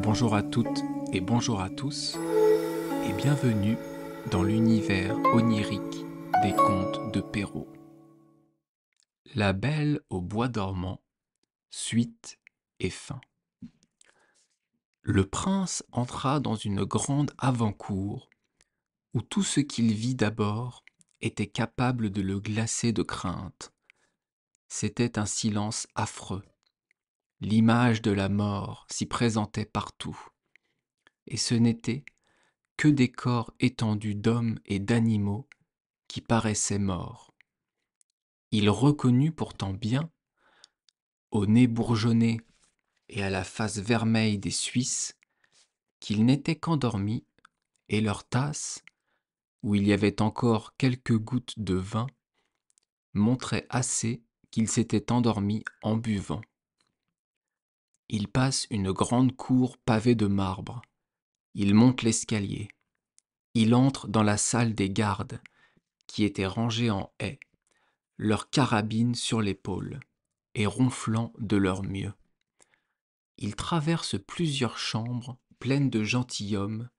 Bonjour à toutes et bonjour à tous, et bienvenue dans l'univers onirique des contes de Perrault. La Belle au bois dormant, suite et fin. Le prince entra dans une grande avant-cour où tout ce qu'il vit d'abord était capable de le glacer de crainte. C'était un silence affreux. L'image de la mort s'y présentait partout, et ce n'était que des corps étendus d'hommes et d'animaux qui paraissaient morts. Il reconnut pourtant bien, au nez bourgeonné et à la face vermeille des Suisses, qu'ils n'étaient qu'endormis, et leur tasse, où il y avait encore quelques gouttes de vin, montrait assez qu'ils s'étaient endormis en buvant. Il passe une grande cour pavée de marbre. Il monte l'escalier. Il entre dans la salle des gardes, qui étaient rangés en haie, leurs carabines sur l'épaule, et ronflant de leur mieux. Il traverse plusieurs chambres pleines de gentilshommes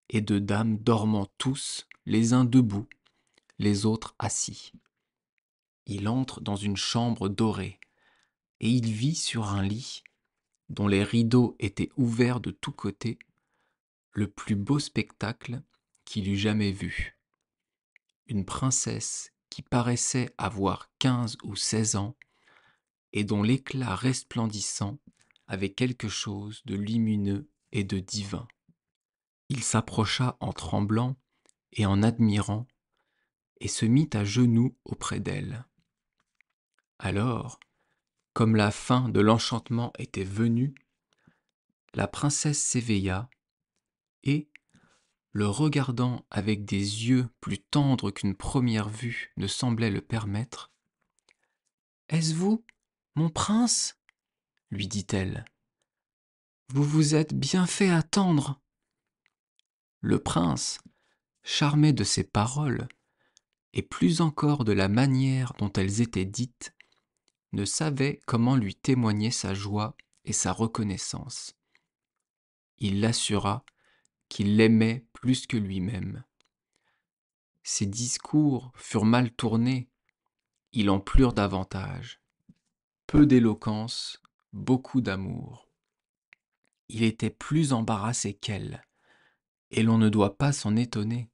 et de dames dormant tous, les uns debout, les autres assis. Il entre dans une chambre dorée, et il vit sur un lit, dont les rideaux étaient ouverts de tous côtés, le plus beau spectacle qu'il eût jamais vu. Une princesse qui paraissait avoir 15 ou 16 ans, et dont l'éclat resplendissant avait quelque chose de lumineux et de divin. Il s'approcha en tremblant et en admirant, et se mit à genoux auprès d'elle. Alors, comme la fin de l'enchantement était venue, la princesse s'éveilla, et, le regardant avec des yeux plus tendres qu'une première vue ne semblait le permettre, « Est-ce vous, mon prince ?» lui dit-elle. « Vous vous êtes bien fait attendre. » Le prince, charmé de ces paroles, et plus encore de la manière dont elles étaient dites, ne savait comment lui témoigner sa joie et sa reconnaissance. Il l'assura qu'il l'aimait plus que lui-même. Ses discours furent mal tournés, il en plure davantage. Peu d'éloquence, beaucoup d'amour. Il était plus embarrassé qu'elle, et l'on ne doit pas s'en étonner.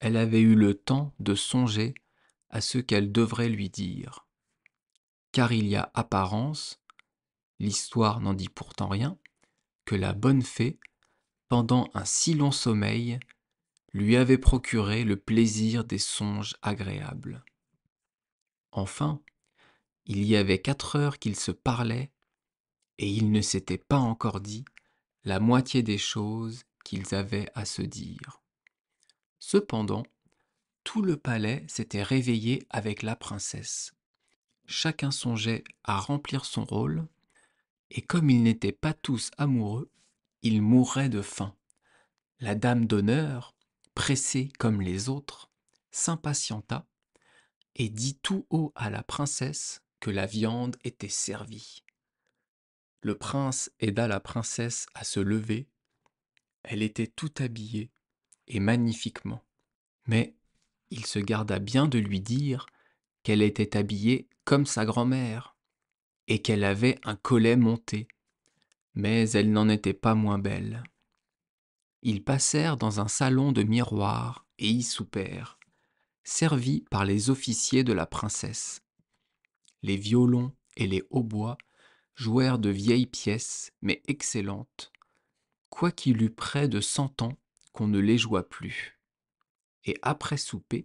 Elle avait eu le temps de songer à ce qu'elle devrait lui dire. Car il y a apparence, l'histoire n'en dit pourtant rien, que la bonne fée, pendant un si long sommeil, lui avait procuré le plaisir des songes agréables. Enfin, il y avait 4 heures qu'ils se parlaient, et ils ne s'étaient pas encore dit la moitié des choses qu'ils avaient à se dire. Cependant, tout le palais s'était réveillé avec la princesse. Chacun songeait à remplir son rôle, et comme ils n'étaient pas tous amoureux, ils mourraient de faim. La dame d'honneur, pressée comme les autres, s'impatienta et dit tout haut à la princesse que la viande était servie. Le prince aida la princesse à se lever. Elle était tout habillée, et magnifiquement. Mais il se garda bien de lui dire qu'elle était habillée comme sa grand-mère, et qu'elle avait un collet monté, mais elle n'en était pas moins belle. Ils passèrent dans un salon de miroirs et y soupèrent, servis par les officiers de la princesse. Les violons et les hautbois jouèrent de vieilles pièces, mais excellentes, quoiqu'il eût près de 100 ans qu'on ne les joua plus. Et après souper,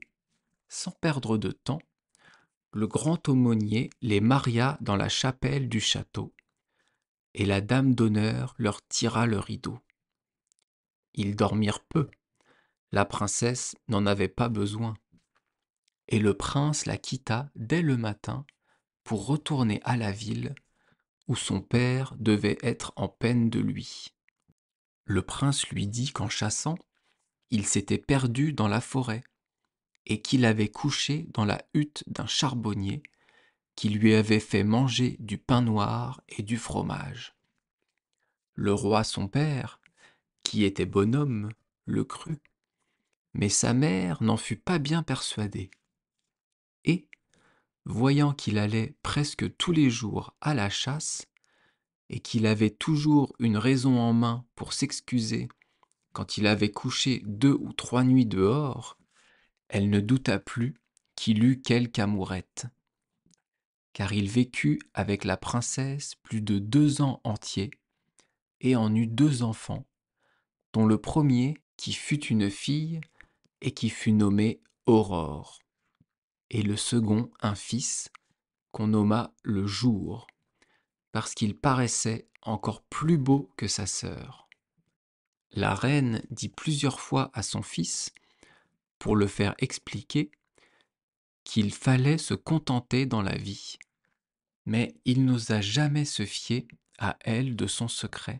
sans perdre de temps, le grand aumônier les maria dans la chapelle du château, et la dame d'honneur leur tira le rideau. Ils dormirent peu, la princesse n'en avait pas besoin, et le prince la quitta dès le matin pour retourner à la ville où son père devait être en peine de lui. Le prince lui dit qu'en chassant, il s'était perdu dans la forêt, et qu'il avait couché dans la hutte d'un charbonnier qui lui avait fait manger du pain noir et du fromage. Le roi son père, qui était bonhomme, le crut, mais sa mère n'en fut pas bien persuadée. Et, voyant qu'il allait presque tous les jours à la chasse, et qu'il avait toujours une raison en main pour s'excuser quand il avait couché 2 ou 3 nuits dehors, elle ne douta plus qu'il eût quelque amourette. Car il vécut avec la princesse plus de 2 ans entiers, et en eut 2 enfants, dont le premier qui fut une fille et qui fut nommée Aurore, et le second un fils qu'on nomma le Jour, parce qu'il paraissait encore plus beau que sa sœur. La reine dit plusieurs fois à son fils, pour le faire expliquer, qu'il fallait se contenter dans la vie, mais il n'osa jamais se fier à elle de son secret.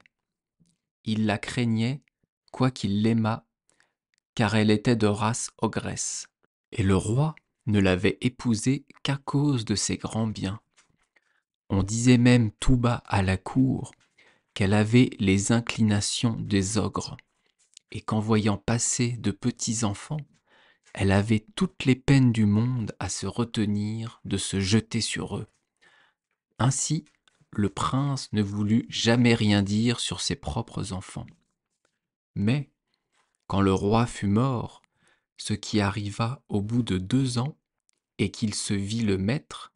Il la craignait, quoiqu'il l'aimât, car elle était de race ogresse, et le roi ne l'avait épousée qu'à cause de ses grands biens. On disait même tout bas à la cour qu'elle avait les inclinations des ogres, et qu'en voyant passer de petits enfants, elle avait toutes les peines du monde à se retenir de se jeter sur eux. Ainsi, le prince ne voulut jamais rien dire sur ses propres enfants. Mais, quand le roi fut mort, ce qui arriva au bout de 2 ans, et qu'il se vit le maître,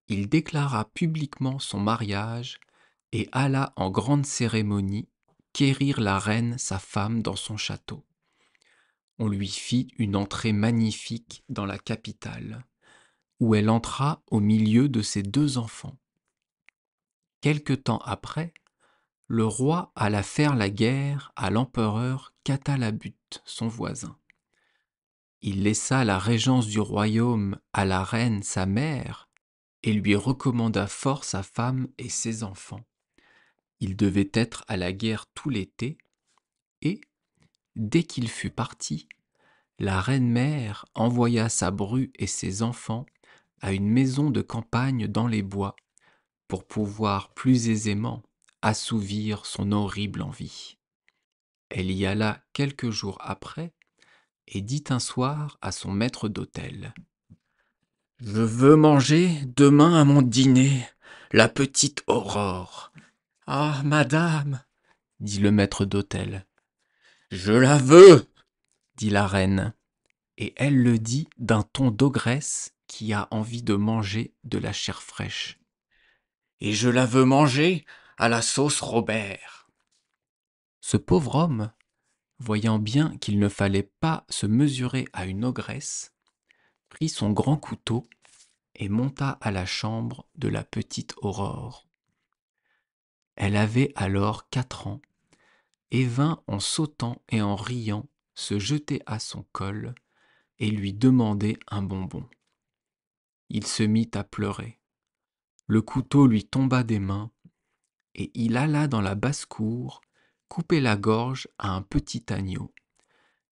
il déclara publiquement son mariage et alla en grande cérémonie quérir la reine sa femme dans son château. On lui fit une entrée magnifique dans la capitale, où elle entra au milieu de ses 2 enfants. Quelque temps après, le roi alla faire la guerre à l'empereur Catalabute, son voisin. Il laissa la régence du royaume à la reine sa mère et lui recommanda fort sa femme et ses enfants. Il devait être à la guerre tout l'été, et, dès qu'il fut parti, la reine-mère envoya sa bru et ses enfants à une maison de campagne dans les bois pour pouvoir plus aisément assouvir son horrible envie. Elle y alla quelques jours après et dit un soir à son maître d'hôtel: « Je veux manger demain à mon dîner la petite Aurore. »« Ah, madame, dit le maître d'hôtel. « Je la veux, dit la reine, et elle le dit d'un ton d'ogresse qui a envie de manger de la chair fraîche. Et je la veux manger à la sauce Robert. » Ce pauvre homme, voyant bien qu'il ne fallait pas se mesurer à une ogresse, prit son grand couteau et monta à la chambre de la petite Aurore. Elle avait alors 4 ans, et vint en sautant et en riant se jeter à son col et lui demander un bonbon. Il se mit à pleurer. Le couteau lui tomba des mains, et il alla dans la basse-cour couper la gorge à un petit agneau,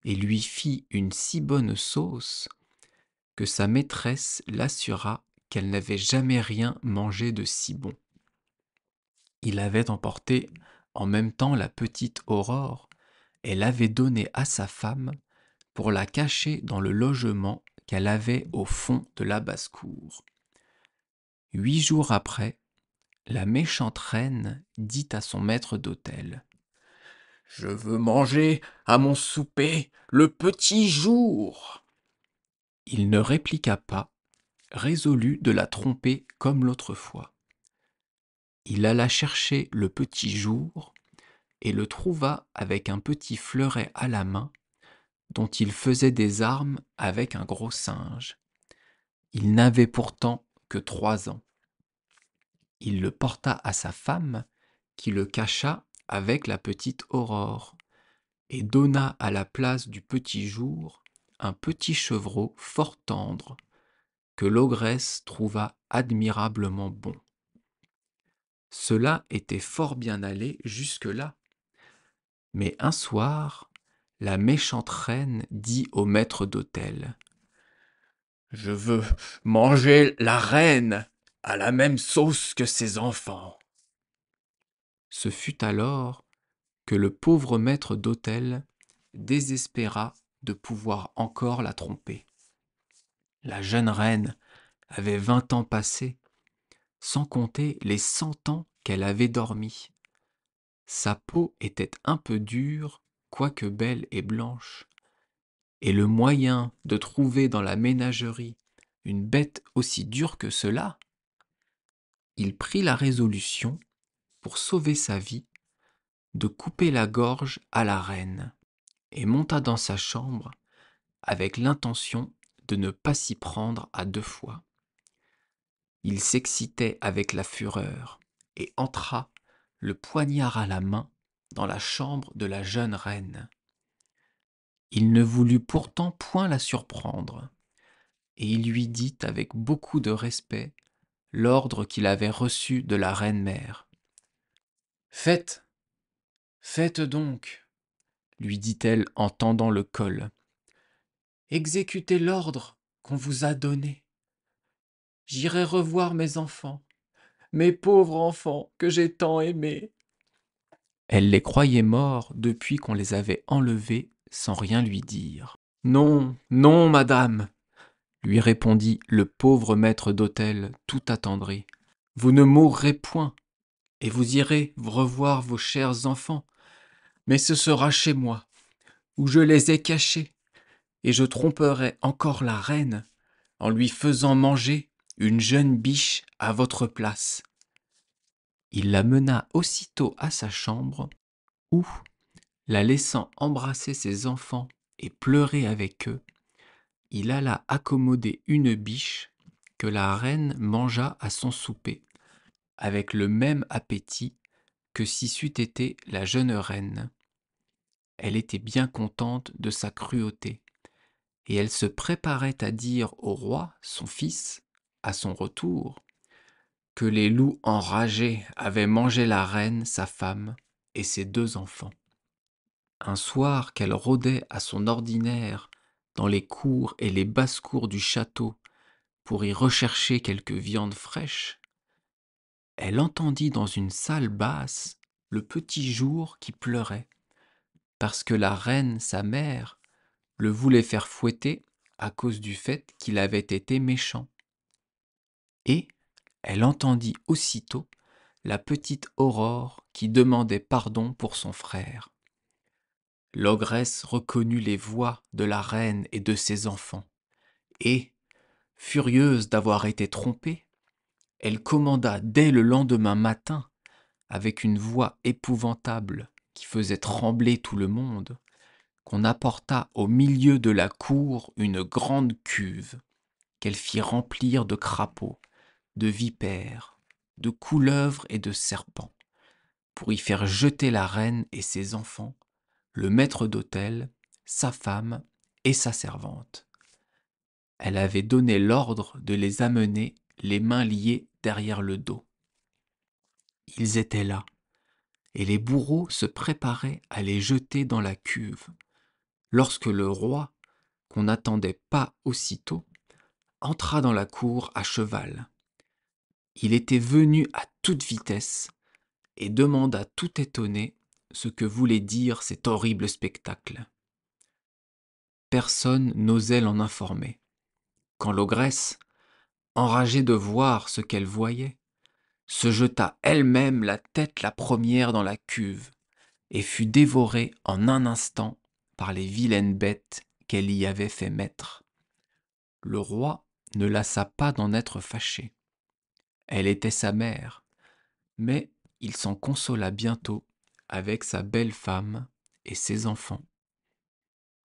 et lui fit une si bonne sauce que sa maîtresse l'assura qu'elle n'avait jamais rien mangé de si bon. Il avait emporté en même temps la petite Aurore et l'avait donnée à sa femme pour la cacher dans le logement qu'elle avait au fond de la basse-cour. 8 jours après, la méchante reine dit à son maître d'hôtel: « Je veux manger à mon souper le petit Jour. » Il ne répliqua pas, résolu de la tromper comme l'autre fois. Il alla chercher le petit Jour et le trouva avec un petit fleuret à la main dont il faisait des armes avec un gros singe. Il n'avait pourtant que 3 ans. Il le porta à sa femme, qui le cacha avec la petite Aurore, et donna à la place du petit Jour un petit chevreau fort tendre, que l'ogresse trouva admirablement bon. Cela était fort bien allé jusque-là, mais un soir, la méchante reine dit au maître d'hôtel: « Je veux manger la reine à la même sauce que ses enfants. » Ce fut alors que le pauvre maître d'hôtel désespéra de pouvoir encore la tromper. La jeune reine avait 20 ans passés, sans compter les 100 ans qu'elle avait dormi. Sa peau était un peu dure, quoique belle et blanche, et le moyen de trouver dans la ménagerie une bête aussi dure que cela, il prit la résolution, pour sauver sa vie, de couper la gorge à la reine, et monta dans sa chambre avec l'intention de ne pas s'y prendre à 2 fois. Il s'excitait avec la fureur, et entra, le poignard à la main, dans la chambre de la jeune reine. Il ne voulut pourtant point la surprendre, et il lui dit avec beaucoup de respect l'ordre qu'il avait reçu de la reine-mère. « Faites, faites donc, lui dit-elle en tendant le col. Exécutez l'ordre qu'on vous a donné. J'irai revoir mes pauvres enfants que j'ai tant aimés. » Elle les croyait morts depuis qu'on les avait enlevés sans rien lui dire. « Non, non, madame, lui répondit le pauvre maître d'hôtel tout attendri. Vous ne mourrez point, et vous irez revoir vos chers enfants, mais ce sera chez moi, où je les ai cachés, et je tromperai encore la reine en lui faisant manger une jeune biche à votre place. » Il la mena aussitôt à sa chambre, où, la laissant embrasser ses enfants et pleurer avec eux, il alla accommoder une biche que la reine mangea à son souper, avec le même appétit que si c'eût été la jeune reine. Elle était bien contente de sa cruauté, et elle se préparait à dire au roi, son fils, à son retour, que les loups enragés avaient mangé la reine, sa femme, et ses 2 enfants. Un soir qu'elle rôdait à son ordinaire dans les cours et les basses-cours du château pour y rechercher quelque viande fraîche, elle entendit dans une salle basse le petit jour qui pleurait, parce que la reine, sa mère, le voulait faire fouetter à cause du fait qu'il avait été méchant. Et elle entendit aussitôt la petite Aurore qui demandait pardon pour son frère. L'ogresse reconnut les voix de la reine et de ses enfants, et, furieuse d'avoir été trompée, elle commanda dès le lendemain matin, avec une voix épouvantable qui faisait trembler tout le monde, qu'on apportât au milieu de la cour une grande cuve, qu'elle fit remplir de crapauds, de vipères, de couleuvres et de serpents, pour y faire jeter la reine et ses enfants, le maître d'hôtel, sa femme et sa servante. Elle avait donné l'ordre de les amener les mains liées derrière le dos. Ils étaient là, et les bourreaux se préparaient à les jeter dans la cuve, lorsque le roi, qu'on n'attendait pas aussitôt, entra dans la cour à cheval. Il était venu à toute vitesse et demanda tout étonné ce que voulait dire cet horrible spectacle. Personne n'osait l'en informer, quand l'ogresse, enragée de voir ce qu'elle voyait, se jeta elle-même la tête la première dans la cuve et fut dévorée en un instant par les vilaines bêtes qu'elle y avait fait mettre. Le roi ne lassa pas d'en être fâché. Elle était sa mère, mais il s'en consola bientôt avec sa belle femme et ses enfants.